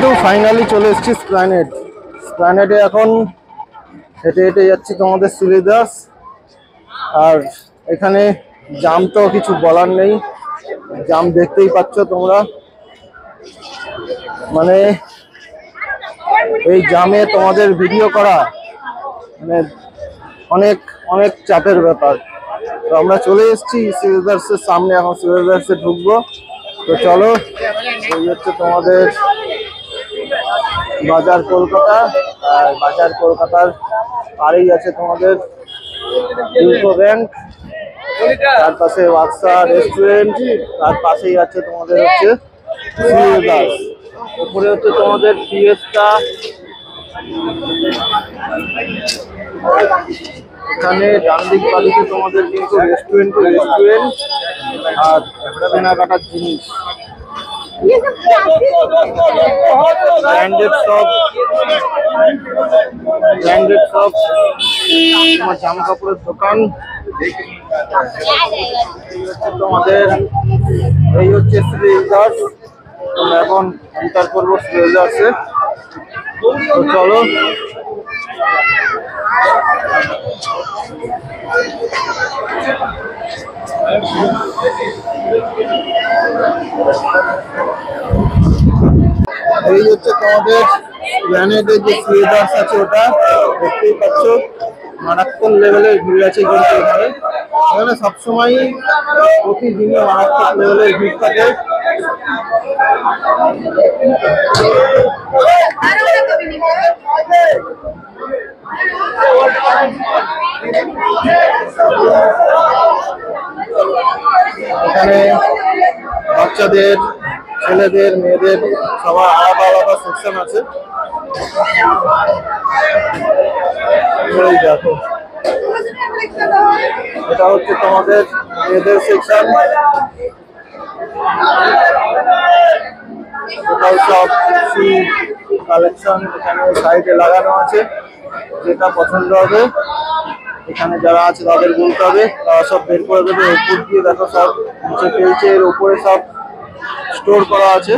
কিন্তু ফাইনালি চলে এসেছি স্প্ল্যানেডে। এখন হেঁটে হেঁটে যাচ্ছি তোমাদের শ্রীদাস। আর এখানে জাম তো কিছু বলার নেই, জাম দেখতেই পাচ্ছ তোমরা। মানে এই জামে তোমাদের ভিডিও করা মানে অনেক অনেক চাপের ব্যাপার। তো আমরা চলে এসেছি শ্রীদাসের সামনে, এখন শ্রীদাসে ঢুকবো। তো চলো, এই হচ্ছে তোমাদের বাজার কলকাতা। আর বাজার কলকাতার পাড়েই আছে তোমাদের ইউকো ব্যাংক, তার পাশে ওয়াকসা রেস্টুরেন্ট, তার পাশেই আছে তোমাদের হচ্ছে শ্রীদাস। উপরে হচ্ছে তোমাদের ফিয়েস্টা, এখানে ডান দিক বাড়িতে তোমাদের কিন্তু রেস্টুরেন্ট আর কেনাকাটার জিনিস, ব্র্যান্ডেড সব তোমার জামা কাপড়ের দোকান। তোমাদের এই হচ্ছে শ্রীদাস। আমরা এখন এন্টার করবো শ্রীদাসে। তো চলো, এই হচ্ছে তোমাদের প্ল্যানেটে যে শ্রীদাস আছে, ওটা দেখতেই পাচ্ছ। মারাত্মক লেভেলের ভিড় আছে কিন্তু এখানে সবসময় প্রতিদিনে মারাত্মক লেভেলের ভিড় থাকে। এখানে বাচ্চাদের, ছেলেদের, মেয়েদের সবার আলাদা আলাদা সেকশন আছে। দেখো, এটা হচ্ছে তোমাদের মেয়েদের সেকশন। এটাও সব কালেকশন এখানে সাইডে লাগানো আছে। যেটা পছন্দ হবে এখানে যারা আছে তাদের বলতে হবে, তারা সব বের করে দেবে। উপর দিয়ে দেখো সব নিচে পেয়েছে, এর উপরে সব স্টোর করা আছে,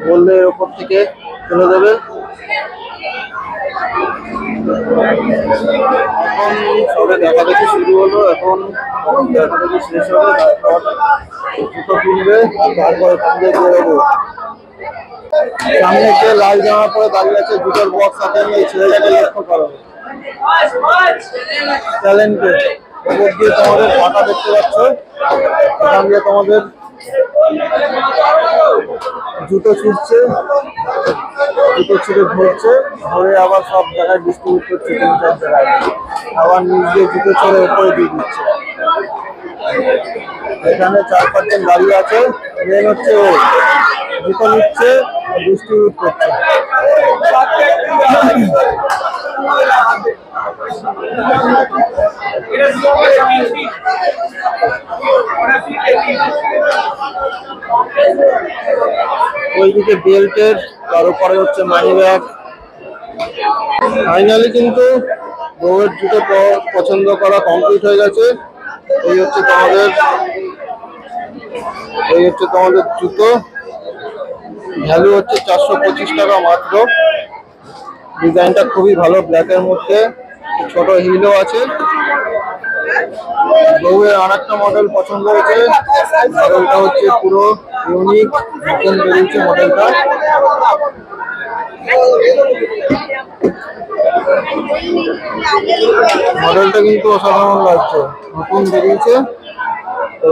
বললে এর উপর থেকে ফেলে দেবে। এখন সবে দেখা দেখি শুরু হলো, এখন দেখা দেখি শেষ হবে, তারপর জুতো কিনবে, তারপর এখান দিয়ে বেরোবো। সামনে যে লাল জামা পরে দাঁড়িয়ে আছে, জুতোর বক্স হাতে নিয়ে, এই ছেলেটাকে লক্ষ্য করো, ট্যালেন্টেড। ওপর দিয়ে তোমাদের পাতা দেখতে পাচ্ছ, এখান দিয়ে তোমাদের জুতো ছুটছে, জুতো ছুটে ঘুরছে, ধরে আবার সব জায়গায় ডিস্ট্রিবিউট করছে, 3-4 জায়গায়। আবার নিচ দিয়ে জুতো ছড়ে উপরে দিয়ে দিচ্ছে। এখানে 4-5 জন দাঁড়িয়ে আছে, মেন হচ্ছে ও জুতো নিচ্ছে, ডিস্ট্রিবিউট করছে। ওইদিকে বেল্টের, তার উপরে হচ্ছে মানি ব্যাগ। ফাইনালি কিন্তু বউয়ের জুতো পছন্দ করা কমপ্লিট হয়ে গেছে। এই হচ্ছে তোমাদের জুতো, ভ্যালু হচ্ছে 425 টাকা মাত্র। ডিজাইনটা খুবই ভালো, ব্ল্যাকের মধ্যে ছোট হিলও আছে। বউয়ের আর একটা মডেল পছন্দ হয়েছে, মডেলটা হচ্ছে পুরো ইউনিক, নতুন বেরিয়েছে মডেলটা। মডেলটা কিন্তু অসাধারণ লাগছে, নতুন বেরিয়েছে। তো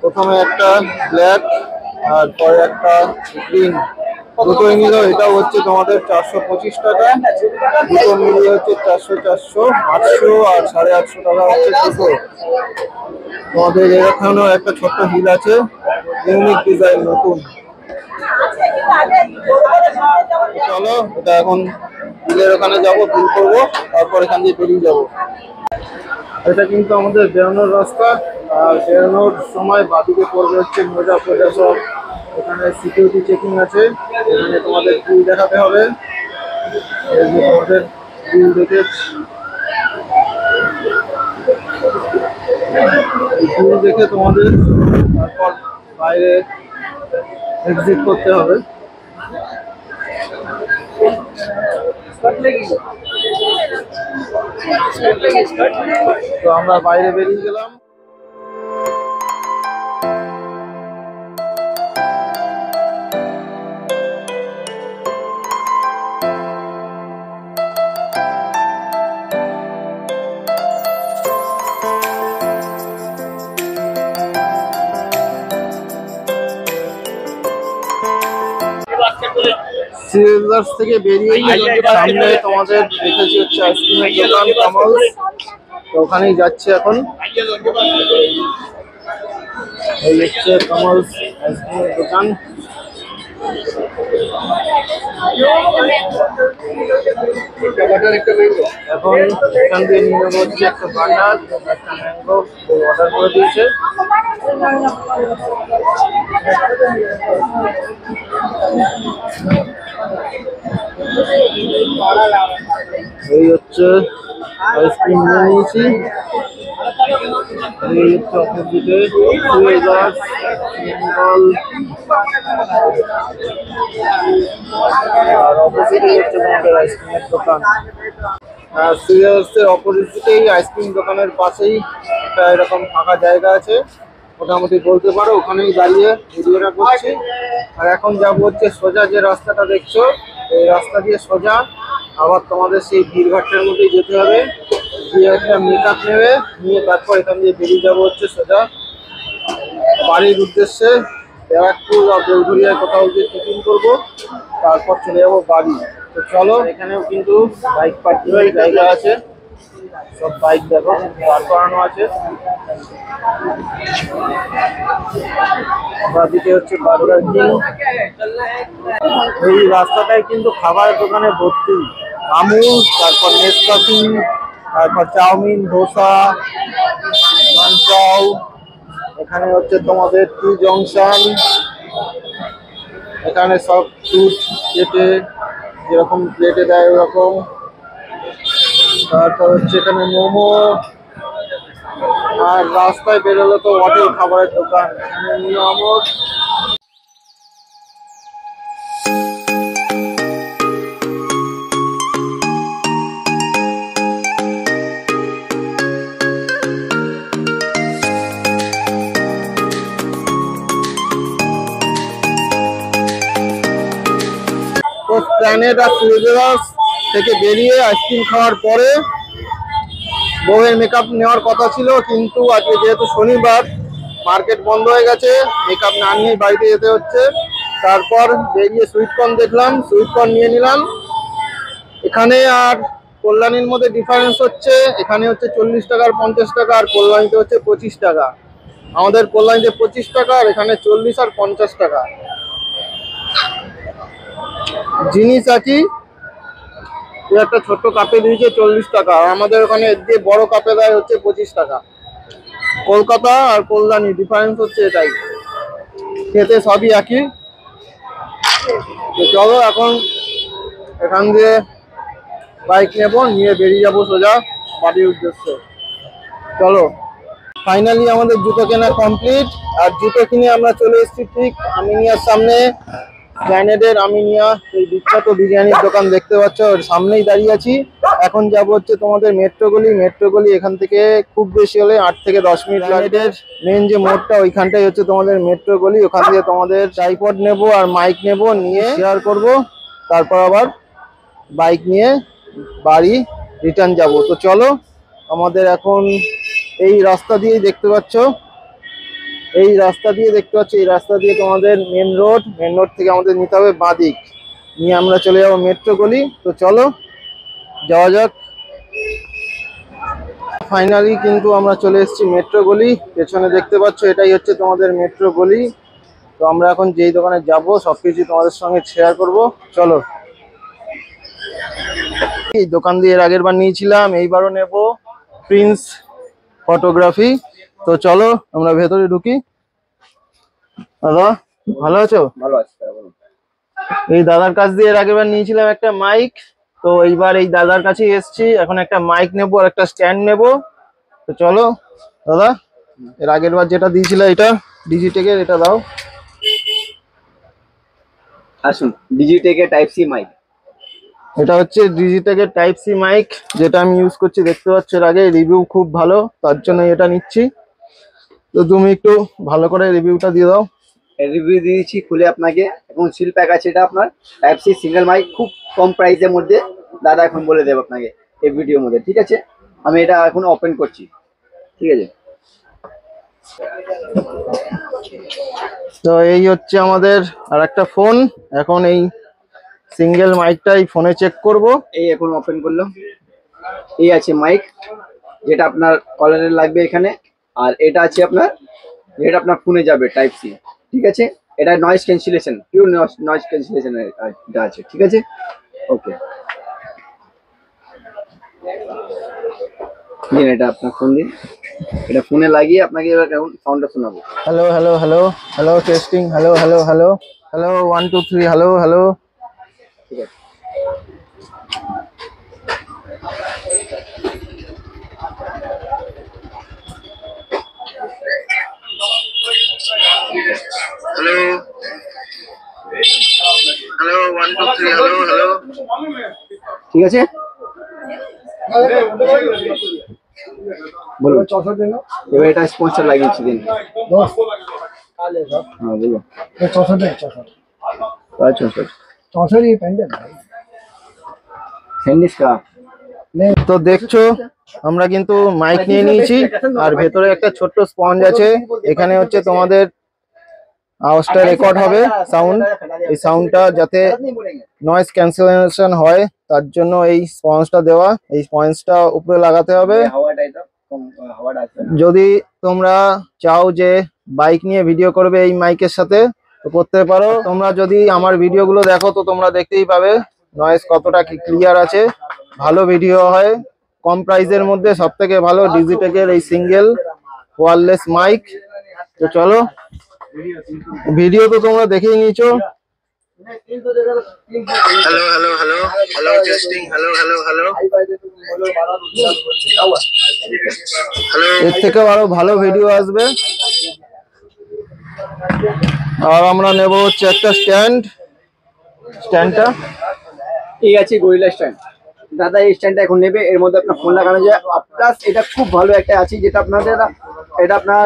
প্রথমে একটা ব্ল্যাক আর পরে একটা গ্রিন, দুটোই নিল। এটা হচ্ছে তোমাদের 425 টাকা, দুটো মিলিয়ে হচ্ছে 400, 800 আর 850 টাকা হচ্ছে দুটো। তোমাদের এখানেও একটা ছোট্ট হিল আছে, ইউনিক ডিজাইন, নতুন। চলো, এটা এখন হিলের ওখানে যাবো, বিল করবো, তারপর এখান দিয়ে বেরিয়ে যাবো। এটা কিন্তু আমাদের বেরোনোর রাস্তা। আর বেরোনোর সময় বাদিকে পড়বে হচ্ছে মোজা ফোজা সব। এখানে সিকিউরিটি চেকিং আছে, এখানে তোমাদের বিল দেখাতে হবে। তোমাদের বিল দেখে তোমাদের তারপর বাইরে এক্সিট করতে হবে। তো আমরা বাইরে বেরিয়ে গেলাম। সিজার্স থেকে বেরিয়ে সামনে তোমাদের দেখেছি হচ্ছে আইসক্রিমের দোকান কামাল, তো ওখানেই যাচ্ছে এখন। এই হচ্ছে কামাল আইসক্রিমের দোকান। এখন এখান দিয়ে নিয়ে নেবো হচ্ছে একটা বাটার, একটা ম্যাঙ্গো অর্ডার করে দিয়েছে। এই হচ্ছে আইসক্রিম নিয়ে নিয়েছি। এই হচ্ছে অপোজিটে সিজার্স বেঙ্গল, আর অপোজিটে হচ্ছে তোমাদের আইসক্রিমের দোকান। সিজার্সের অপোজিটেই আইসক্রিম দোকানের পাশেই একটা এরকম ফাঁকা জায়গা আছে, মোটামুটি বলতে পারো ওখানেই দাঁড়িয়ে ভিডিওটা করছি। আর এখন যাবো হচ্ছে সোজা, যে রাস্তাটা দেখছো এই রাস্তা দিয়ে সোজা আবার তোমাদের সেই ভিড়ভাট্টার মধ্যেই যেতে হবে, গিয়ে একটা মেকআপ নেবে, নিয়ে তারপর এখান দিয়ে বেরিয়ে যাবো হচ্ছে সোজা বাড়ির উদ্দেশ্যে। ব্যারাকপুর বা বেলঘরিয়ায় কোথাও গিয়ে টিফিন করবো, তারপর চলে যাবো বাড়ি। তো চলো, এখানেও কিন্তু বাইক পার্কিংয়ের জায়গা আছে, সব বাইক দেখো দাঁড় করানো আছে। বাদিকে হচ্ছে বার্গার কিং। এই রাস্তাটায় কিন্তু খাবারের দোকানে ভর্তি, আমুল, তারপর নেসকাফি, তারপর চাউমিন, ধোসা, মানচাও। এখানে হচ্ছে তোমাদের টি জংশন, এখানে সব ফুড প্লেটে যেরকম প্লেটে দেয় ওরকম। তারপর হচ্ছে এখানে মোমো, আর রাস্তায় বেরোলে তো হোটেল খাবারের দোকান, এখানে নিয়ামত। তো প্ল্যানেট আর সিজার্স থেকে বেরিয়ে আইসক্রিম খাওয়ার পরে বউয়ের মেকআপ নেওয়ার কথা ছিল, কিন্তু আজকে যেহেতু শনিবার মার্কেট বন্ধ হয়ে গেছে, মেকআপ না নিয়েই বাড়িতে যেতে হচ্ছে। তারপর বেরিয়ে সুইটকর্ন দেখলাম, সুইটকর্ন নিয়ে নিলাম। এখানে আর কল্যাণীর মধ্যে ডিফারেন্স হচ্ছে, এখানে হচ্ছে 40 টাকা আর 50 টাকা, আর কল্যাণীতে হচ্ছে 25 টাকা। আমাদের কল্যাণীতে 25 টাকা, আর এখানে 40 আর 50 টাকা। জিনিস একই, একটা ছোট্ট কাপে দিয়েছে 40 টাকা, আর আমাদের ওখানে যে বড় কাপে দেয় হচ্ছে 25 টাকা। কলকাতা আর কল্যাণী ডিফারেন্স হচ্ছে এটাই, খেতে সবই একই। তো চলো এখন এখান দিয়ে বাইক নেবো, নিয়ে বেরিয়ে যাবো সোজা বাড়ির উদ্দেশ্যে। চলো, ফাইনালি আমাদের জুতো কেনা কমপ্লিট, আর জুতো কিনে আমরা চলে এসেছি ঠিক আমিনিয়ার সামনে। প্ল্যানেটের আমিনিয়া, এই বিখ্যাত বিরিয়ানির দোকান দেখতে পাচ্ছ, ওর সামনেই দাঁড়িয়ে আছি। এখন যাব হচ্ছে তোমাদের মেট্রো গলি। মেট্রো গলি এখান থেকে খুব বেশি হলে 8 থেকে 10 মিনিট লাগে। মেন যে মোড়টা ওইখানটাই হচ্ছে তোমাদের মেট্রো গলি। ওখান থেকে তোমাদের ট্রাইপড নেব আর মাইক নেব, নিয়ে শেয়ার করব, তারপর আবার বাইক নিয়ে বাড়ি রিটার্ন যাব। তো চলো, আমাদের এখন এই রাস্তা দিয়েই দেখতে পাচ্ছ, এই রাস্তা দিয়ে তোমাদের মেন রোড থেকে আমাদের নিতে হবে বাঁদিক, নিয়ে আমরা চলে যাবো মেট্রো গলি। তো চলো যাওয়া যাক। ফাইনালি কিন্তু আমরা চলে এসেছি মেট্রো গলি, পেছনে দেখতে পাচ্ছ এটাই হচ্ছে তোমাদের মেট্রো গলি। তো আমরা এখন যেই দোকানে যাব সবকিছু তোমাদের সঙ্গে শেয়ার করব। চলো, এই দোকান দিয়ে এর আগের বার নিয়েছিলাম, এইবারও নেব, প্রিন্স ফটোগ্রাফি। তো চলো আমরা ভেতরে ঢুকি। দাদা ভালো আছো? ভালো আছি। এই দাদার কাছ দিয়ে এর আগের বার নিয়েছিলাম একটা মাইক, তো এইবার এই দাদার কাছেই এসেছি। এখন একটা মাইক নেবো আর একটা স্ট্যান্ড নেব। তো চলো দাদা, এর আগের বার যেটা দিয়েছিল এটা ডিজিটেকের, এটা দাও। আসুন, ডিজিটেকের টাইপ সি মাইক। এটা হচ্ছে ডিজিটেকের টাইপ সি মাইক, যেটা আমি ইউজ করছি, দেখতে পাচ্ছ এর আগে রিভিউ খুব ভালো, তার জন্য এটা নিচ্ছি। তো তুমি একটু ভালো করে রিভিউটা দিয়ে দাও। রিভিউ দিয়েছি খুলে আপনাকে, এখন সিল প্যাক আছে, এটা আপনার টাইপ সি সিঙ্গেল মাইক, খুব কম প্রাইসের মধ্যে দাদা এখন বলে দেবো আপনাকে এই ভিডিওর মধ্যে, ঠিক আছে? আমি এটা এখন ওপেন করছি, ঠিক আছে? তো এই হচ্ছে আমাদের আর একটা ফোন। এখন এই সিঙ্গেল মাইকটাই ফোনে চেক করব। এই এখন ওপেন করলাম, এই আছে মাইক, যেটা আপনার কলারে লাগবে এখানে, আর এটা আছে আপনার, যেটা আপনার ফোনে যাবে টাইপ সি, ঠিক আছে? এটা noise cancellation, pure noise cancellation এটা আছে, ঠিক আছে? ওকে, দিন এটা আপনার ফোন দিন, এটা ফোনে লাগিয়ে আপনাকে এবার এখন সাউন্ডটা শোনাবো। Hello hello hello hello, testing, hello hello hello hello, 1 2 3, hello hello. ঠিক আছে, হ্যালো হ্যালো, 1 2 3, হ্যালো হ্যালো। ঠিক আছে, বলুন। এবার এটা স্পন্সর লাগিয়েছি দিন। হ্যাঁ বলো। 64 স্যান্ডিস কা। তো দেখছো আমরা কিন্তু মাইক নিয়ে নিয়েছি, আর ভেতরে একটা ছোট্ট স্পঞ্জ আছে। এখানে হচ্ছে তোমাদের আওয়াজটা রেকর্ড হবে, সাউন্ড। এই সাউন্ডটা যাতে নয়েজ ক্যান্সেলেশন হয় তার জন্য এই স্পঞ্জটা দেওয়া। এই স্পঞ্জটা উপরে লাগাতে হবে। যদি তোমরা চাও যে বাইক নিয়ে ভিডিও করবে এই মাইকের সাথে, তো করতে পারো। তোমরা যদি আমার ভিডিওগুলো দেখো তো তোমরা দেখতেই পাবে নয়েজ কতটা ক্লিয়ার আছে, ভালো ভিডিও হয়। কম প্রাইসের মধ্যে সব থেকে ভালো ডিজিটেকের এই সিঙ্গেল ওয়্যারলেস মাইক। তো চলো, ভিডিও তো তোমরা দেখেই নিয়েছো। Hello hello hello hello, testing, hello hello hello hello. এর থেকেও আরো ভালো ভিডিও আসবে। আর আমরা নেব হচ্ছে একটা স্ট্যান্ডটা ঠিক আছে, গরিলা স্ট্যান্ড। দাদা এই স্ট্যান্ডটা এখন নেবে, এর মধ্যে আপনার ফোন লাগানো যায়। প্লাস এটা খুব ভালো একটা আছে, যেটা আপনাদের এটা আপনার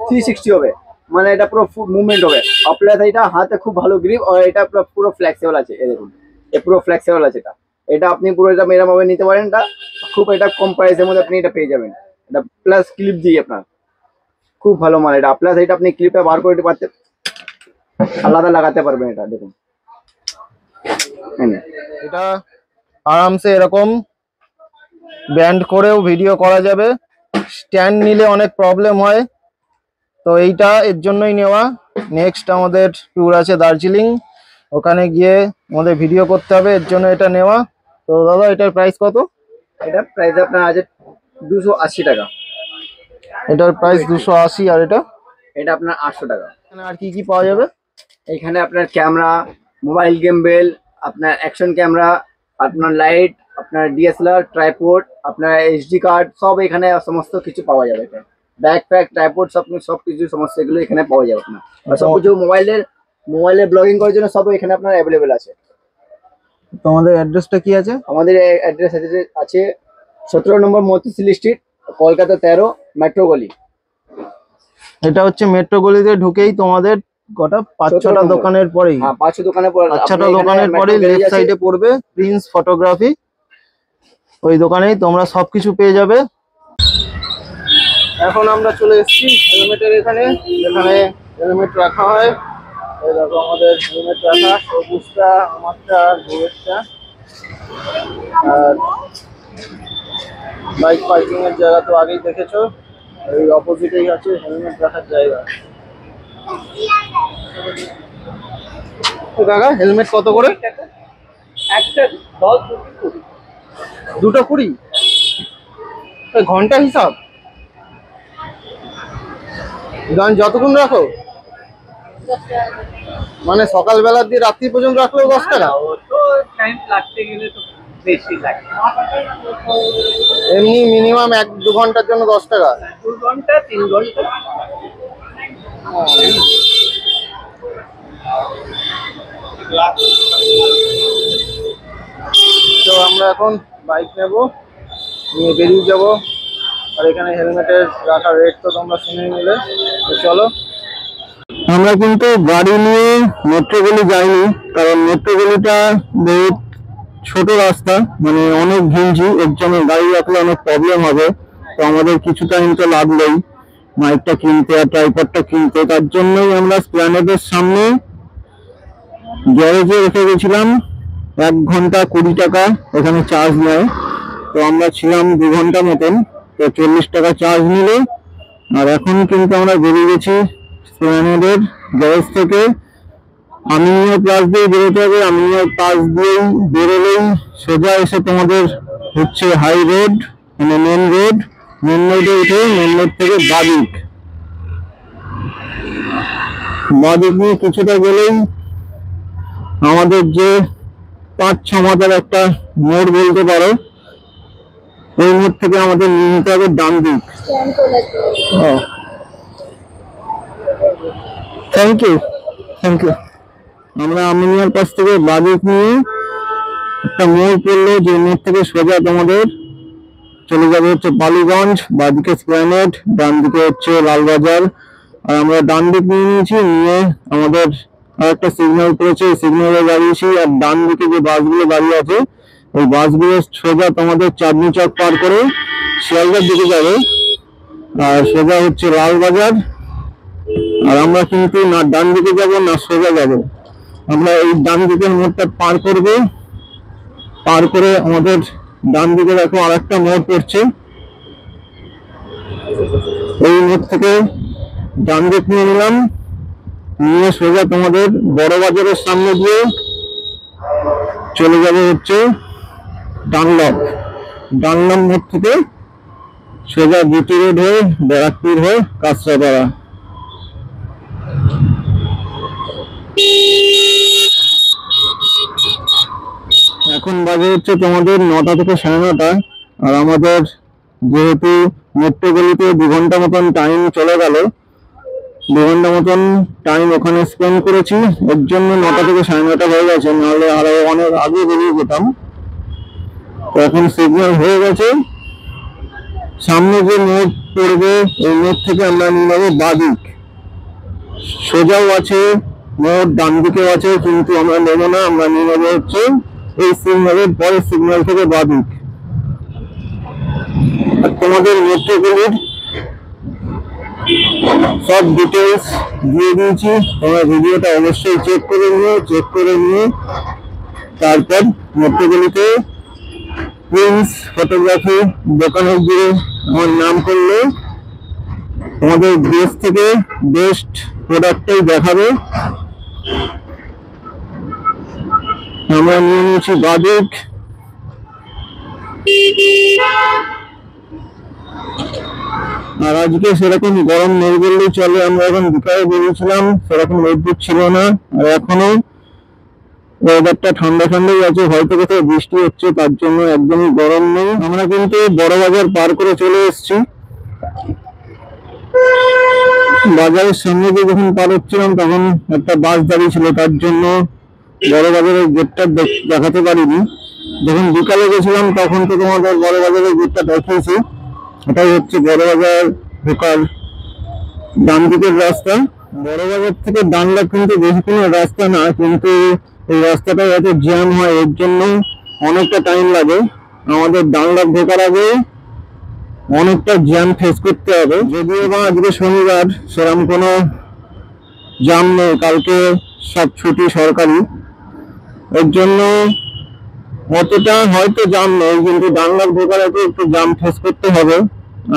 360 হবে, মানে এটা পুরো মুভমেন্ট হবে। আপনার এটা হাতে খুব ভালো গ্রিপ, আর এটা পুরো ফ্লেক্সিবল আছে। এই দেখুন, এ পুরো ফ্লেক্সিবল আছে। এটা আপনি পুরো এটা এরকম ভাবে নিতে পারেন। এটা খুব, এটা কম প্রাইসের মধ্যে আপনি এটা পেয়ে যাবেন। এটা প্লাস ক্লিপ দিয়ে আপনার খুব ভালো মাল এটা। প্লাস এটা আপনি ক্লিপটা বার করে দিতে পারতে, আলাদা লাগাতে পারবেন। এটা দেখুন, এটা আরামসে এরকম ব্যান্ড করেও ভিডিও করা যাবে। স্ট্যান্ড নিলে অনেক প্রবলেম হয়, তো এইটা এর জন্যই নেওয়া। নেক্সট আমাদের ট্যুর আছে দার্জিলিং, ওখানে গিয়ে আমাদের ভিডিও করতে হবে, এর জন্য এটা নেওয়া। তো দাদা এটার প্রাইস কত? এটা প্রাইস আপনার আছে 280 টাকা। এটার প্রাইস 280, আর এটা এটা আপনার 800 টাকা। এখানে আর কি কি পাওয়া যাবে? এখানে আপনার ক্যামেরা, মোবাইল গেমবেল, আপনার অ্যাকশন ক্যামেরা, আপনার লাইট, আপনার ডিএসএলআর, ট্রাইপড, আপনার এইচডি কার্ড, সব এখানে সমস্ত কিছু পাওয়া যাবে। ব্যাগ প্যাক, ট্রাইপড, সব কিছু সমস্ত এগুলো এখানে পাওয়া যাবে আপনার। আর সব কিছু মোবাইলে ব্লগিং করার জন্য সব এখানে আপনার অ্যাভেলেবেল আছে। তোমাদের অ্যাড্রেসটা কি আছে? আমাদের অ্যাড্রেস আছে 17 নম্বর মতিঝিল স্ট্রিট, কলকাতা 13, মেট্রো গলি। এটা হচ্ছে মেট্রো গলিতে ঢুকেই তোমাদের কটা 5-6টা দোকানের পরেই, হ্যাঁ 5-6 দোকানের পরে, 5-6টা দোকানের পরেই লেফট সাইডে পড়বে প্রিন্স ফটোগ্রাফি। ওই দোকানেই তোমরা সবকিছু পেয়ে যাবে। এখন আমরা চলে এসেছি হেলমেটের এখানে, যেখানে হেলমেট রাখা হয়। এই দেখো আমাদের হেলমেট রাখা, সবুজটা আমারটা আর ভুয়েরটা। আর বাইক পার্কিং এর জায়গা তো আগেই দেখেছো, এই অপোজিটেই আছে হেলমেট রাখার জায়গা। কাকা হেলমেট কত করে? একটা 10 দুটো 20, ঘন্টা হিসাব? গান যতক্ষণ রাখো, মানে সকালবেলা দিয়ে রাত্রি পর্যন্ত রাখলেও 10 টাকা? টাইম লাগতে গেলে তো বেশি লাগে। এমনি মিনিমাম 1-2 ঘন্টার জন্য 10 টাকা? 2 ঘন্টা 3 ঘন্টা। এখন বাইক নেব, নিয়ে বেরিয়ে যাব। আর এখানে হেলমেটের রাখার রেট তো তোমরা শুনে নিলে। তো চলো, আমরা কিন্তু গাড়ি নিয়ে মেট্রোগুলি যাইনি, কারণ মেট্রোগুলিটা বহুত ছোট রাস্তা, মানে অনেক ঘিঞ্জি, এর জন্য গাড়ি রাখলে অনেক প্রবলেম হবে। তো আমাদের কিছু টাইম তো লাগবেই মাইকটা কিনতে আর ট্রাইপডটা কিনতে। তার জন্যই আমরা স্প্ল্যানেডের সামনে গ্যারেজে রেখে গেছিলাম। 1 ঘন্টা 20 টাকা এখানে চার্জ নেয়। তো আমরা ছিলাম 2 ঘন্টা মতন, তো 40 টাকা চার্জ নিল। আর এখন কিন্তু আমরা বেরিয়ে গেছি স্প্ল্যানেডের গ্যারেজ থেকে। আমিনিয়া পাস দিয়ে বেরোতে হবে, আমিনিয়া পাস দিয়ে বেরোলেই সোজা এসে তোমাদের হচ্ছে হাই রোড, মানে মেন রোড। মেন রোডে উঠে মেন রোড থেকে বাদিক নিয়ে কিছুটা গেলেই আমাদের যে 5-6 মাথার একটা মোড় বলতে পারো, ওই মোড় থেকে আমাদের নিয়ে নিতে হবে ডান দিক। Thank you. আমরা আমিনিয়ার পাশ থেকে বাদিক নিয়ে একটা মোড় পড়লো, যে মোড় থেকে সোজা তোমাদের চলে যাবে হচ্ছে বালিগঞ্জ, বাদিকে স্প্ল্যানেড, ডান দিকে হচ্ছে লালবাজার। আর আমরা ডান দিক নিয়ে নিয়েছি, নিয়ে আমাদের আর একটা সিগন্যাল পড়েছে, সিগন্যালে দাঁড়িয়েছি। আর ডান দিকে যে বাসগুলো দাঁড়িয়ে আছে, ওই বাসগুলো সোজা তোমাদের চাঁদনি চক পার করে শিয়ালদার দিকে যাবে, আর সোজা হচ্ছে লালবাজার। আর আমরা কিন্তু না ডান দিকে যাব না সোজা যাব, আমরা এই ডান দিকের মোড়টা পার করব। পার করে আমাদের ডান দিকে দেখো আর একটা মোড় পড়ছে, এই মোড় থেকে ডান দিক নিয়ে নিলাম, নিয়ে সোজা তোমাদের বড় বাজারের সামনে দিয়ে চলে যাবে হচ্ছে ডানলপ মোড় থেকে সোজা বিটি রোড হয়ে ব্যারাকপুর হয়ে কাঁচরাপাড়া। এখন বাজে হচ্ছে তোমাদের 9টা থেকে 9:30। আর আমাদের যেহেতু মেট্রো গলিতে 2 ঘন্টা মতন টাইম চলে গেল, 2 ঘন্টা মতন টাইম ওখানে স্পেন্ড করেছি, এর জন্য 9টা থেকে 9:30 হয়ে গেছে, নাহলে আরো অনেক আগে বেরিয়ে যেতাম। তো এখন সিগন্যাল হয়ে গেছে, সামনে যে মোড় পড়বে ওই মোড় থেকে আমরা নিয়ে নেবো বাদিক। সোজাও আছে মোড়, ডান দিকেও আছে, কিন্তু আমরা নেবো না, আমরা নিয়ে নেবো হচ্ছে এই সিগন্যালের পরের সিগন্যাল থেকে বাদিক। আর তোমাদের মেট্রোগুলির সব ডিটেলস দিয়ে দিয়েছি, তোমরা ভিডিওটা অবশ্যই চেক করে নিয়ে তারপর মেট্রোগুলিতে প্রিন্স ফটোগ্রাফি দোকানে গিয়ে আমার নাম করলে তোমাদের দেশ থেকে বেস্ট প্রোডাক্টটাই দেখাবে। আমরা নিয়ে নিয়েছি বাদিক। আর আজকে সেরকম গরম নেই বললেই চলে, আমরা এখন বিকালে বেরিয়েছিলাম, সেরকম রোদ্দুর ছিল না। আর এখনো ওয়েদারটা ঠান্ডাই আছে, হয়তো কোথাও বৃষ্টি হচ্ছে, তার জন্য একদমই গরম নেই। আমরা কিন্তু বড় বাজার পার করে চলে এসেছি। বাজারের সামনে দিয়ে যখন পার হচ্ছিলাম তখন একটা বাস দাঁড়িয়ে ছিল, তার জন্য বড় বাজারের গেটটা দেখাতে পারিনি। যখন বিকালে গেছিলাম তখন তো তোমাদের বড় বাজারের গেটটা দেখিয়েছি। এটাই হচ্ছে বড় বাজার ঢোকার ডান দিকের রাস্তা। বড় বাজার থেকে ডানলপ কিন্তু বেশি কোনো রাস্তা না, কিন্তু এই রাস্তাটা এত জ্যাম হয়, এর জন্য অনেকটা টাইম লাগে। আমাদের ডানলপ ঢোকার আগে অনেকটা জ্যাম ফেস করতে হবে। যদিও বা আজকে শনিবার সেরকম কোনো জ্যাম নেই, কালকে সব ছুটি সরকারি, এর জন্য অতটা হয়তো জ্যাম নেই, কিন্তু ডানলপ ঢোকার আগে একটু জ্যাম ফেস করতে হবে।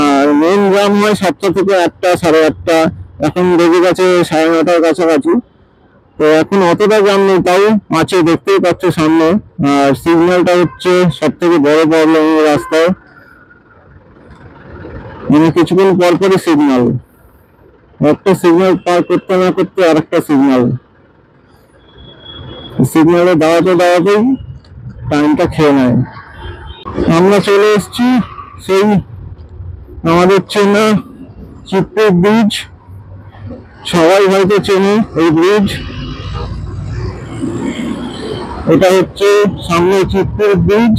আর মেন জ্যাম হয় 7টা থেকে 8টা 8:30, এখন বেজে গেছে 9:30 কাছাকাছি। তো এখন অতটা জ্যাম নেই, তাও আছে, দেখতেই পাচ্ছ সামনে। আর সিগন্যালটা হচ্ছে সব থেকে বড় প্রবলেম এই রাস্তায়, মানে কিছুক্ষণ পর পরই সিগন্যাল, একটা সিগন্যাল পার করতে না করতে আর একটা সিগন্যালে দাঁড়াতেই টাইমটা খেয়ে নেয়। আমরা চলে এসেছি সেই আমাদের চেনা চিত্রের ব্রিজ, সবাই হয়তো চেনে এই ব্রিজ। এটা হচ্ছে সামনে চিত্রের ব্রিজ,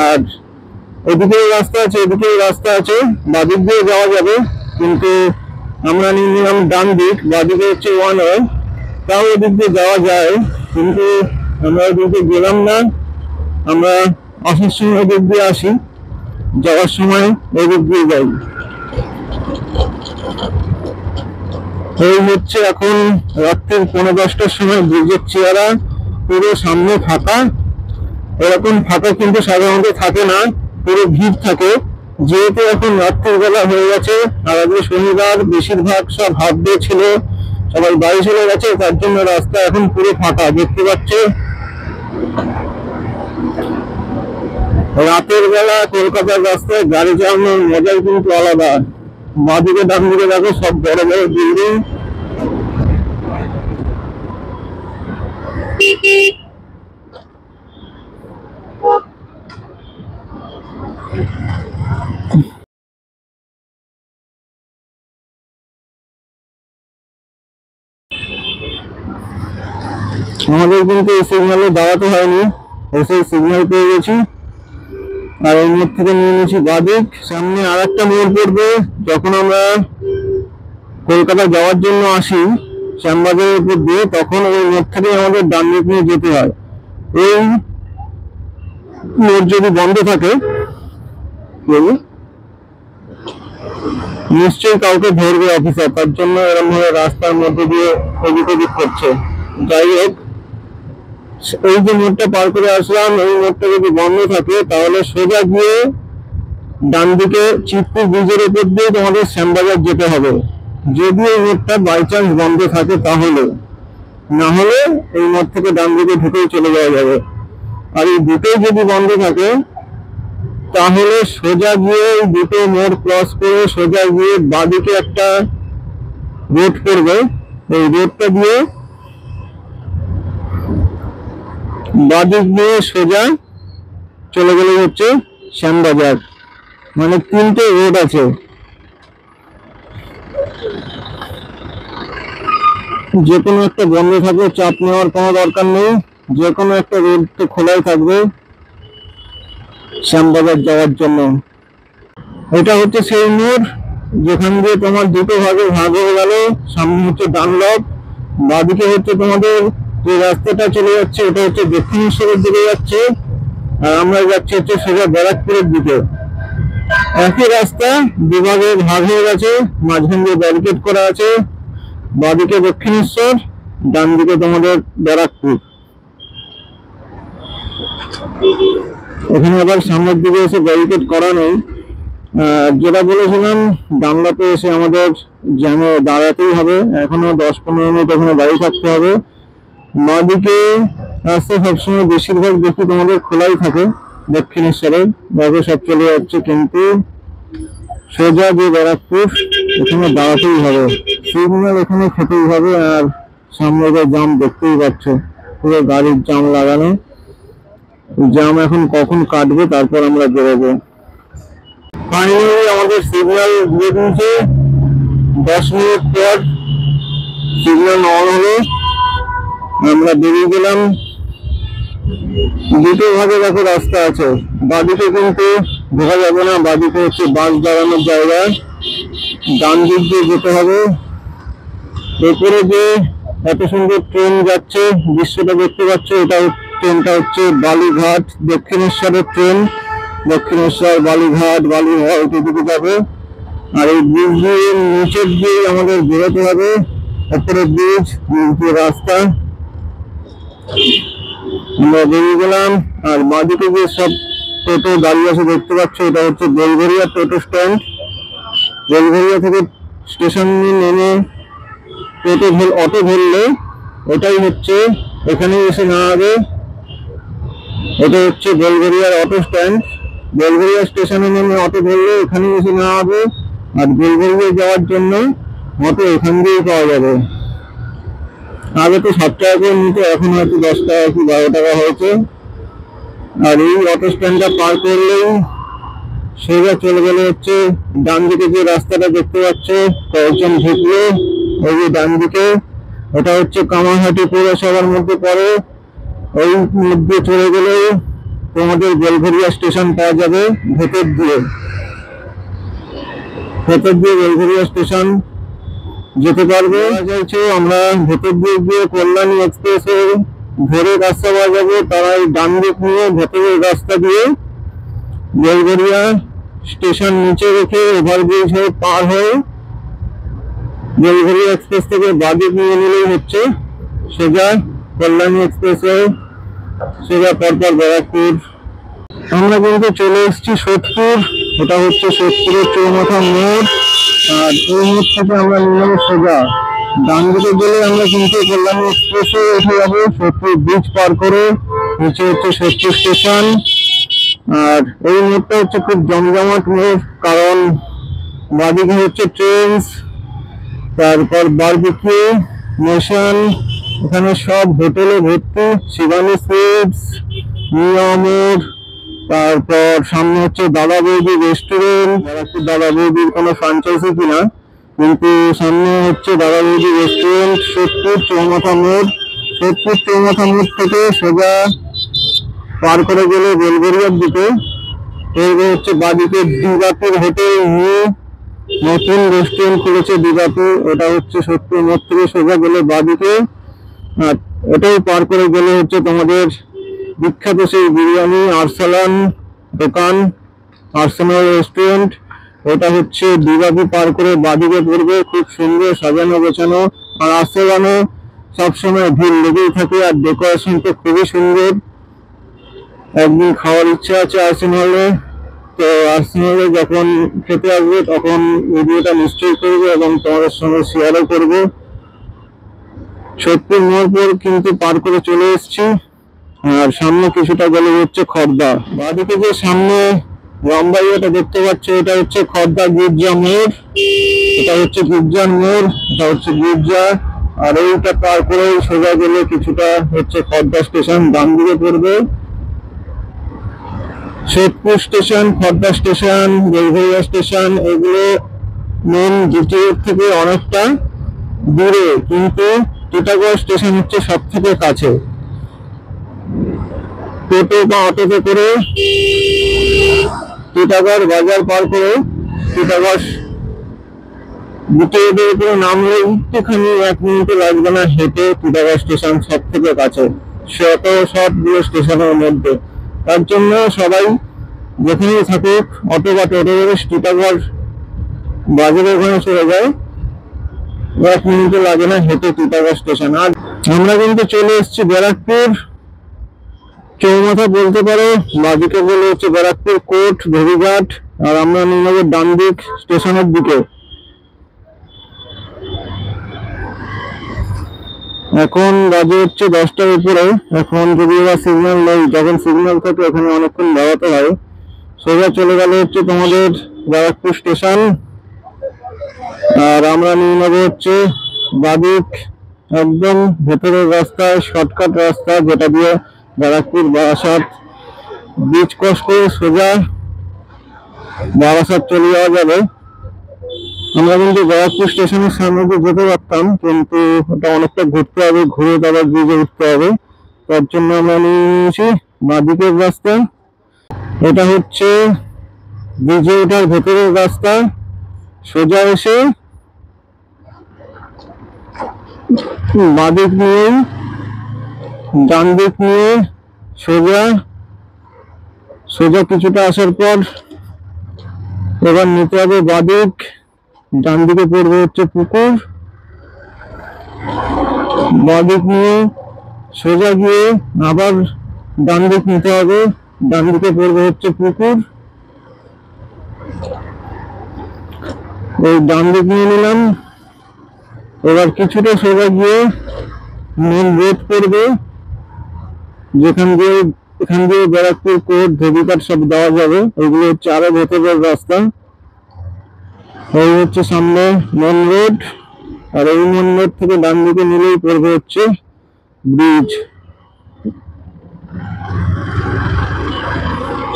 আর এদিকে রাস্তা আছে, এদিকে রাস্তা আছে, বাদিক দিয়ে যাওয়া যাবে, কিন্তু আমরা নিয়ে নিলাম ডান দিক, বাদিকে হচ্ছে 1 ওয়ে, তাও এদিক দিয়ে যাওয়া যায়, কিন্তু আমরা ওদিক দিয়ে গেলাম না। আমরা আসার সময় ওদিক দিয়ে আসি, যাওয়ার সময় ওদিক দিয়ে যাই। এই হচ্ছে এখন রাত্রির 10:15টার সময় ব্রিজের চেহারা, পুরো সামনে ফাঁকা। এরকম ফাঁকা কিন্তু সাধারণত থাকে না, পুরো ভিড় থাকে। যেহেতু এখন রাত্রির বেলা হয়ে গেছে আর আজকে শনিবার, বেশিরভাগ সব হাফ ডে ছিল, সবাই বাড়ি চলে গেছে, তার জন্য রাস্তা এখন পুরো ফাঁকা দেখতে পাচ্ছে। রাতের বেলা কলকাতার রাস্তায় গাড়ি চালানোর মজাই কিন্তু আলাদা। বাঁদিকে ডান দিকে দেখো সব বড় বড় বিল্ডিং। আমাদের কিন্তু এই সিগন্যালে দাঁড়াতে হয়নি, এসে সিগন্যাল পেয়ে গেছি। আর এই মোড় থেকে নিয়ে নিয়েছি বাদিক। সামনে আর একটা মোড় পড়বে, যখন আমরা কলকাতা যাওয়ার জন্য আসি শ্যামবাজারের উপর দিয়ে, তখন ওই মোড় থেকে আমাদের ডান দিক নিয়ে যেতে হয়। এই মোড় যদি বন্ধ থাকে নিশ্চয়ই কাউকে ধরবে অফিসার, তার জন্য এরকম ভাবে রাস্তার মধ্যে দিয়ে এদিক ওদিক করছে। যাই হোক, এই যে মোড়টা পার করে আসলাম, এই মোড়টা যদি বন্ধ থাকে তাহলে সোজা গিয়ে ডান দিকে চিতপুর ব্রিজের উপর দিয়ে তোমাদের শ্যামবাজার যেতে হবে। যদি এই মোড়টা বাই চান্স বন্ধ থাকে তাহলে, না হলে এই মোড় থেকে ডান দিকে ঢুকেই চলে যাওয়া যাবে। আর এই দুটোই যদি বন্ধ থাকে তাহলে সোজা গিয়ে এই দুটো মোড় ক্রস করে সোজা গিয়ে বাদিকে একটা রোড পড়বে, এই রোডটা দিয়ে বাদিক দিয়ে সোজা চলে গেলে হচ্ছে শ্যামবাজার। মানে 3টে রোড আছে। যে কোনো একটা বন্ধ থাকবে, চাপ নেওয়ার কোনো দরকার নেই, যে কোনো একটা রোড তো খোলাই থাকবে শ্যামবাজার যাওয়ার জন্য। এটা হচ্ছে সেই মোড় যেখান দিয়ে তোমার দুটো ভাগে ভাগ হয়ে গেল। সামনে হচ্ছে ডানলপ, বাদিকে হচ্ছে তোমাদের যে রাস্তাটা চলে যাচ্ছে ওটা হচ্ছে দক্ষিণেশ্বরের দিকে যাচ্ছে, আর আমরা যাচ্ছি হচ্ছে সোজা ব্যারাকপুরের দিকে। একই রাস্তা, দুভাগে ভাগ হয়ে গেছে, মাঝখান দিয়ে ব্যারিকেড করা আছে। বাদিকে দক্ষিণেশ্বর, ডান দিকে তোমাদের ব্যারাকপুর। এখানে আবার সামনের দিকে এসে ব্যারিকেড করা নেই। যেটা বলেছিলাম, ডানলপে এসে আমাদের জ্যামে দাঁড়াতেই হবে, এখনো 10-15 মিনিট ওখানে দাঁড়িয়ে থাকতে হবে। বাদিকে রাস্তা সবসময় বেশিরভাগ দেখি তোমাদের খোলাই থাকে দক্ষিণেশ্বরের, দেখো সব চলে যাচ্ছে, কিন্তু সোজা যে ব্যারাকপুর এখানে দাঁড়াতেই হবে, সিগন্যাল এখানে খেতেই হবে। আর সামনে জাম দেখতেই পাচ্ছ, পুরো গাড়ির জাম লাগানো। জাম এখন কখন কাটবে তারপর আমরা বেরোবো। ফাইনালি আমাদের সিগন্যাল দিয়ে দিয়েছে, 10 মিনিট পর সিগন্যাল অন হলো, আমরা বেরিয়ে গেলাম। দুটো ভাগে দেখো রাস্তা আছে, বাদিকে কিন্তু ঢোকা যাবে না, বাদিকে হচ্ছে বাস দাঁড়ানোর জায়গা, ডান দিক দিয়ে যেতে হবে। এরপরে যে এত সুন্দর ট্রেন যাচ্ছে, দৃশ্যটা দেখতে পাচ্ছ, এটা ট্রেনটা হচ্ছে বালুঘাট দক্ষিণেশ্বরের ট্রেন। দক্ষিণেশ্বর, বালুঘাট, বালুঘাট এদিকে যাবে। আর এই ব্রিজ দিয়ে নিচের দিয়ে আমাদের বেরোতে হবে, উপরে ব্রিজ, নিচে রাস্তা। আমরা বেরিয়ে গেলাম। আর বাদিকে যে সব টোটো দাঁড়িয়ে আছে দেখতে পাচ্ছ, এটা হচ্ছে বেলঘরিয়া টোটো স্ট্যান্ড। বেলঘরিয়া থেকে স্টেশন নেমে টোটো অটো ধরলে এটাই হচ্ছে, এখানে এসে নামাবে। এটা হচ্ছে বেলঘরিয়ার অটো স্ট্যান্ড। বেলঘরিয়া স্টেশনে নেমে অটো ধরলে এখানে এসে নামাবে, আর বেলঘরিয়া যাওয়ার জন্য অটো এখান দিয়েই পাওয়া যাবে। আগে তো 7 টাকা করে নিতে, এখন হয়তো 10 টাকা কি 12 টাকা হয়েছে। আর এই অটো স্ট্যান্ডটা পার করলেই সোজা চলে গেলে হচ্ছে ডান দিকে যে রাস্তাটা দেখতে পাচ্ছ, কয়েকজন ঢুকলো ওই যে ডান দিকে, ওটা হচ্ছে কামারহাটি পৌরসভার মধ্যে পড়ে। ওই মধ্যে চলে গেলে তোমাদের বেলঘরিয়া স্টেশন পাওয়া যাবে ভেতর দিয়ে বেলঘরিয়া স্টেশন যেতে পারবে। চাইছে আমরা ভেতর দিয়ে গিয়ে কল্যাণী এক্সপ্রেসে ধরে রাস্তা পাওয়া যাবে, তারা এই ডান দিক নিয়ে ভেতরের রাস্তা দিয়ে বেলঘরিয়া স্টেশন নিচে রেখে ওভারব্রিজ হয়ে পার হয়ে বেলঘরিয়া এক্সপ্রেস থেকে বাদিক নিয়ে নিলেই হচ্ছে সোজা কল্যাণী এক্সপ্রেস হয়ে সোজা পরপর ব্যারাকপুর। আমরা কিন্তু চলে এসেছি সোদপুর, এটা হচ্ছে সোদপুরের চৌমাথা মোড়। আর এই মোড় থেকে আমরা নিয়ে নেবো সোজা ডান দিকে গেলে আমরা কিন্তু কল্যাণী এক্সপ্রেসে উঠে যাবো সোদপুর ব্রিজ পার করে। নিচে হচ্ছে সোদপুর স্টেশন। আর এই মোড়টা হচ্ছে খুব জমজমাট মোড়, কারণ বাদিকে হচ্ছে ট্রেন্স, তারপর বারবিকিউ নেশন, এখানে সব হোটেলে ভর্তি, শিবানী সুইটস, নিয়ামোর, তারপর সামনে হচ্ছে দাদা বৌদি রেস্টুরেন্ট। দাদা বৌদির কোনো ফ্র্যাঞ্চাইজি কিনা, কিন্তু সামনে হচ্ছে দাদা বৌদি রেস্টুরেন্ট। সোদপুর চৌমাথা মোড়, সোদপুর চৌমাথা মোড় থেকে সোজা পার করে গেলে বেলঘরিয়ার দিকে এরপর হচ্ছে বাদিকে দিবাপুর হোটেল নিউ নতুন রেস্টুরেন্ট খুলেছে দিবাপুর, এটা হচ্ছে সোদপুর মোড় থেকে সোজা গেলে বাদিকে। আর এটাই পার করে গেলে হচ্ছে তোমাদের বিখ্যাত সেই বিরিয়ানি আরসালান দোকান, আরসালান রেস্টুরেন্ট। এটা হচ্ছে দিবাপুর পার করে বাদিকে পড়বে, খুব সুন্দর সাজানো গোছানো। আর আরসালানে সবসময় ভিড় লেগেই থাকে, আর ডেকোরেশন তো খুবই সুন্দর। একদিন খাওয়ার ইচ্ছা আছে আরসালানে, তো আরসালানে যখন খেতে আসবে তখন ভিডিওটা নিশ্চয়ই করবো এবং তোমাদের সঙ্গে শেয়ারও করবো। সোদপুর মোড় পর কিন্তু পার করে চলে এসেছি। আর সামনে কিছুটা গেলে হচ্ছে খর্দা। বাদিকে যে সামনে লম্বা ইয়েটা দেখতে পাচ্ছ, এটা হচ্ছে খর্দা গির্জা মোড়, এটা হচ্ছে গির্জার মোড়, এটা হচ্ছে গির্জা। আর এইটা পার করে সোজা গেলে কিছুটা হচ্ছে খর্দা স্টেশন ডান দিকে পড়বে। Sodepur station, Khardah station, Belgharia station এগুলো মেন জিটিএ থেকে অনেকটা দূরে, কিন্তু টিটাগড় স্টেশন হচ্ছে সব থেকে কাছে। টোটো বা অটোতে করে টিটাগড় বাজার পার করে টিটাগড় জিটিএ উপরে নামলে একটুখানি 1 মিনিটও লাগবে না হেঁটে টিটাগড় স্টেশন সব থেকে কাছে সবগুলো স্টেশনের মধ্যে। তার জন্য সবাই যেখানেই থাকুক অটো বা টোটো করে টিটাগড় বাজারের ওখানে চলে যায়, 1 মিনিটও লাগে না হেঁটে টিটাগড় স্টেশন। আর আমরা কিন্তু চলে এসেছি ব্যারাকপুর চৌমাথা বলতে পারো, বাদিকে বলে হচ্ছে ব্যারাকপুর কোর্ট ভেরিঘাট। আর আমরা নিয়ে নেবো ডান দিক স্টেশনের দিকে। এখন বাজে হচ্ছে 10টার উপরে। এখন যদি এবার সিগন্যাল নেই, যখন সিগন্যাল থাকে ওখানে অনেকক্ষণ দাঁড়াতে হয়। সোজা চলে গেলে হচ্ছে তোমাদের ব্যারাকপুর স্টেশন। আর আমরা নিয়ে নেবো হচ্ছে বাদিক একদম ভেতরের রাস্তা, শর্টকাট রাস্তা, যেটা দিয়ে ব্যারাকপুর বারাসাত ব্রিজ ক্রস করে সোজা বারাসাত চলে যাওয়া যাবে। আমরা কিন্তু ব্যারাকপুর স্টেশনের সামনে দিয়ে যেতে পারতাম, কিন্তু ওটা অনেকটা ঘুরতে হবে, ঘুরে আবার ব্রিজে উঠতে হবে। তার জন্য আমরা নিয়ে নিয়েছি বাদিকের রাস্তা। এটা হচ্ছে ব্রিজে ওঠার ভেতরের রাস্তা। সোজা এসে বাদিক নিয়ে ডান দিক নিয়ে সোজা কিছুটা আসার পর এবার নিতে হবে বাদিক। ডান দিকে পড়বে হচ্ছে পুকুর, বাদিক নিয়ে সোজা গিয়ে আবার ডান দিক নিতে হবে, ডান দিকে পড়বে হচ্ছে পুকুর। এই ডান দিক নিয়ে নিলাম। এবার কিছুটা সোজা গিয়ে মেন রোড পড়বে, এখান দিয়ে ব্যারাকপুর কোর্ট ভেরিঘাট সব দেওয়া যাবে। এগুলো হচ্ছে আরো ভেতরের রাস্তা। এই হচ্ছে সামনে মেন রোড, আর এই মেন রোড থেকে ডান দিকে নিলেই পড়বে হচ্ছে ব্রিজ।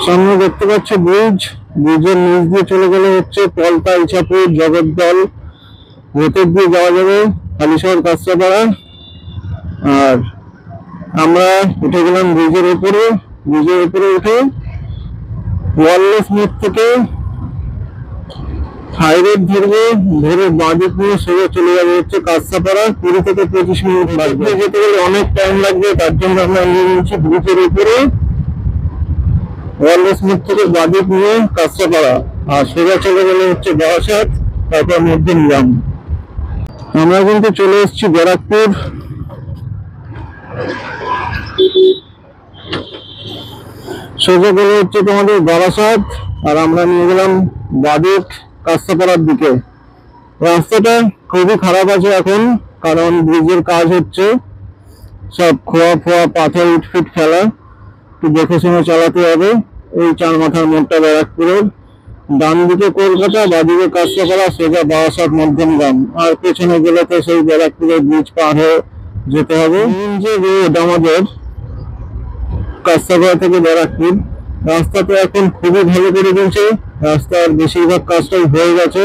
সামনে দেখতে পাচ্ছ ব্রিজ, ব্রিজের নিচ দিয়ে চলে গেলে হচ্ছে পলতা, ইছাপুর, জগদ্দল, ভেতর দিয়ে যাওয়া যাবে হালিশহর, কাঁচরাপাড়া। আর আমরা উঠে গেলাম ব্রিজের উপরে। ব্রিজের উপরে উঠে ওয়ারলেস মোড় থেকে হাইরোড ধরবো, ধরে বাঁদিক নিয়ে সোজা চলে যাবে হচ্ছে কাঁচরাপাড়া। 20 থেকে 25 মিনিট লাগবে, যেতে গেলে অনেক টাইম লাগবে। তার জন্য আমরা নিয়ে নিচ্ছি ব্রিজের উপরে ওয়ারলেস মোড় থেকে বাঁদিক নিয়ে কাঁচরাপাড়া, আর সোজা চলে গেলে হচ্ছে বারাসাত, তারপর মধ্যমগ্রাম। আমরা কিন্তু চলে এসেছি ব্যারাকপুর। সোজা গেলে হচ্ছে তোমাদের বারাসাত, আর আমরা নিয়ে গেলাম বাদিক কাঁচরাপাড়ার দিকে। রাস্তাটা খুবই খারাপ আছে এখন, কারণ ব্রিজের কাজ হচ্ছে, সব খোয়া ফোয়া পাথর ইটফিট ফেলা, একটু দেখে শুনে চালাতে হবে। এই 4 মাথার মোড়টা ব্যারাকপুরের, ডান দিকে কলকাতা, বাদিকে কাঁচরাপাড়া, সোজা বারাসাত মধ্যমগ্রাম। আর পেছনে গেলে তো সেই ব্যারাকপুরের ব্রিজ পার হয়ে যেতে হবে। যে রোড আমাদের কাঁচরাপাড়া থেকে ব্যারাকপুর, রাস্তাটা এখন খুবই ভালো করে দিয়েছে। রাস্তার বেশিরভাগ কাজটাই হয়ে গেছে,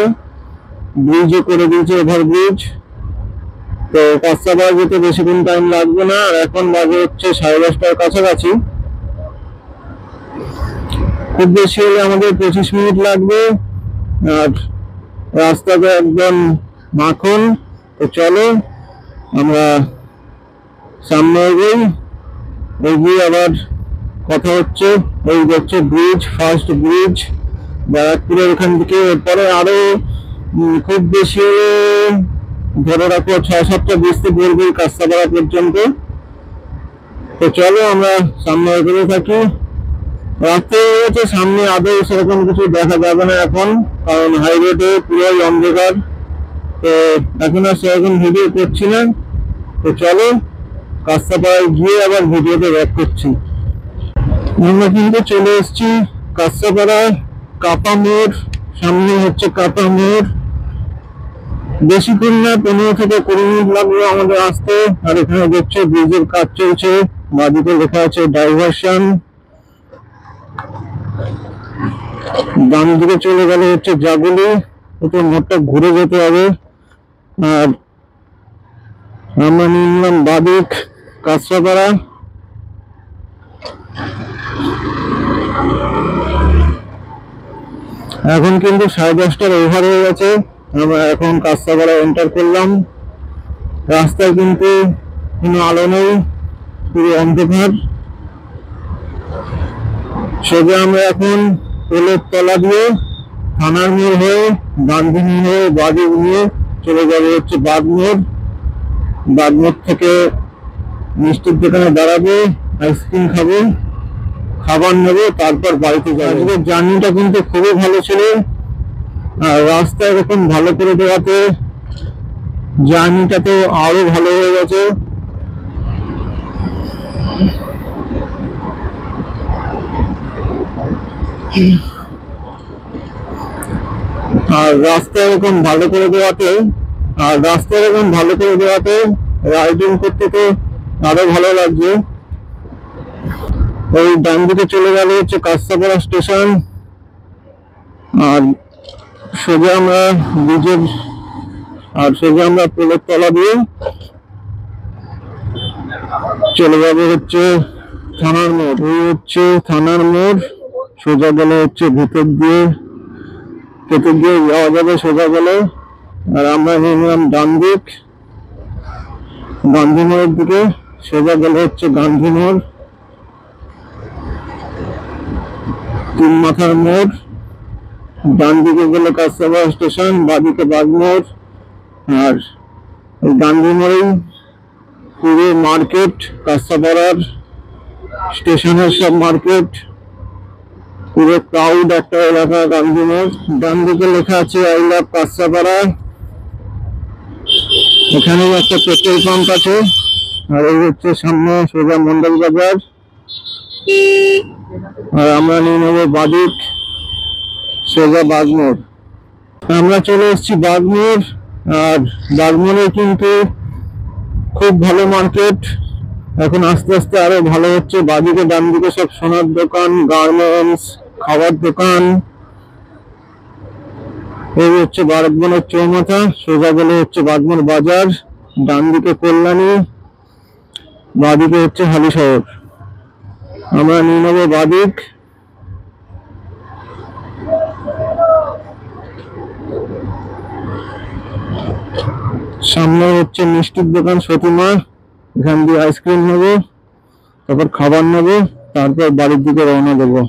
ব্রিজও করে দিয়েছে, ওভারব্রিজ। তো কাঁচরাপাড়া যেতে বেশিক্ষণ টাইম লাগবে না। আর এখন বাজে হচ্ছে 10:30টার কাছাকাছি। খুব বেশি হলে আমাদের 25 মিনিট লাগবে। আর রাস্তাটা একদম মাখন। তো চলো আমরা সামনে এগিয়ে আবার কথা হচ্ছে। এই হচ্ছে ব্রিজ, ফার্স্ট ব্রিজ ব্যারাকপুরের এখান থেকে। এরপরে আরো খুব বেশি হলে ধরে রাখো 6-7টা ব্রিজ তো বলবেই কাঁচরাপাড়া পর্যন্ত। তো চলো আমরা সামনে এগোতে থাকি। রাস্তা হয়ে গেছে, সামনে আদৌ সেরকম কিছু দেখা যাবে না এখন, কারণ হাইওয়েতে পুরোই অন্ধকার। তো এখন আর সেরকম ভিডিও করছি না। তো চলো কাঁচরাপাড়ায় গিয়ে আবার ভিডিওতে ব্যাক করছি। আমরা কিন্তু চলে এসেছি কাঁচরাপাড়া কাপা মোড়, সামনে হচ্ছে কাপা মোড়। বেশিক্ষণ না, 15 থেকে 20 মিনিট লাগবে আমাদের আসতে। আর এখানে দেখছো ব্রিজের কাজ চলছে, বাদিকে লেখা আছে ডাইভারশন। ডান দিকে চলে গেলে হচ্ছে জাগুলি, ওতে মোড়টা ঘুরে যেতে হবে। আর আমরা নিয়ে নিলাম বাদিক কাঁচরাপাড়া। এখন কিন্তু 10:30টার ওভার হয়ে গেছে। আমরা এখন কাঁচরাপাড়া এন্টার করলাম। রাস্তায় কিন্তু কোনো আলো নেই, পুরো অন্ধকার। সোজা আমরা এখন পোলের তলা দিয়ে থানার মোড় হয়ে গান্ধী হয়ে বাড়ি নিয়ে চলে যাবে হচ্ছে বাগমোড়। বাগমোড় থেকে মিষ্টির দোকানে দাঁড়াবো, আইসক্রিম খাবো, খাবার নেবো, তারপর বাড়িতে যাবো। আজকের জার্নিটা কিন্তু খুবই ভালো ছিল। আর রাস্তা এরকম ভালো করে দেওয়াতে জার্নিটা তো আরো ভালো হয়ে গেছে। আর রাস্তা এরকম ভালো করে দেওয়াতে রাইডিং করতে তো আরো ভালো লাগছে। ওই ডান দিকে চলে গেল হচ্ছে কাঁচরাপাড়া স্টেশন। আর সোজা আমরা পোলের তলা দিয়ে চলে যাবে হচ্ছে থানার মোড়। এই হচ্ছে থানার মোড়। সোজা গেলে হচ্ছে ভেতর দিয়ে যাওয়া যাবে সোজা গেলে। আর আমরা নিয়ে নিলাম ডান দিক, গান্ধী মোড়ের দিকে। সোজা গেলে হচ্ছে গান্ধী মোড়, 3 মাথার মোড়। ডান দিকে গেলে কাঁচরাপাড়া স্টেশন, বাদিকে বাগমোড়। আর এই গান্ধী মোড়েই পুরো মার্কেট, কাঁচরাপাড়ার স্টেশনের সব মার্কেট, পুরো ক্রাউড একটা এলাকা গান্ধী মোড়। ডান দিকে লেখা আছে আই লাভ কাঁচরাপাড়া। এখানেও একটা পেট্রোল পাম্প আছে। আর এই হচ্ছে সামনে সোজা মন্ডল বাজার। আর আমরা নিয়ে নেবো বাদিক, সোজা বাগমোড়। আমরা চলে এসেছি বাগমোড়। আর বাগমোড়ে কিন্তু খুব ভালো মার্কেট, এখন আস্তে আস্তে আরো ভালো হচ্ছে। বাদিকে ডান দিকে সব সোনার দোকান, গার্মেন্টস, খাবার দোকান। এই হচ্ছে বাগমোড়ের চৌমাথা। সোজা গেলে হচ্ছে বাগমোড় বাজার, ডান দিকে কল্যাণী, বাদিকে হচ্ছে হালিশহর। আমরা নিয়ে নেবো বাদিক। সামনে হচ্ছে মিষ্টির দোকান সতীমা, এখান দিয়ে আইসক্রিম নেবো, তারপর খাবার নেবো, তারপর বাড়ির দিকে রওনা দেবো।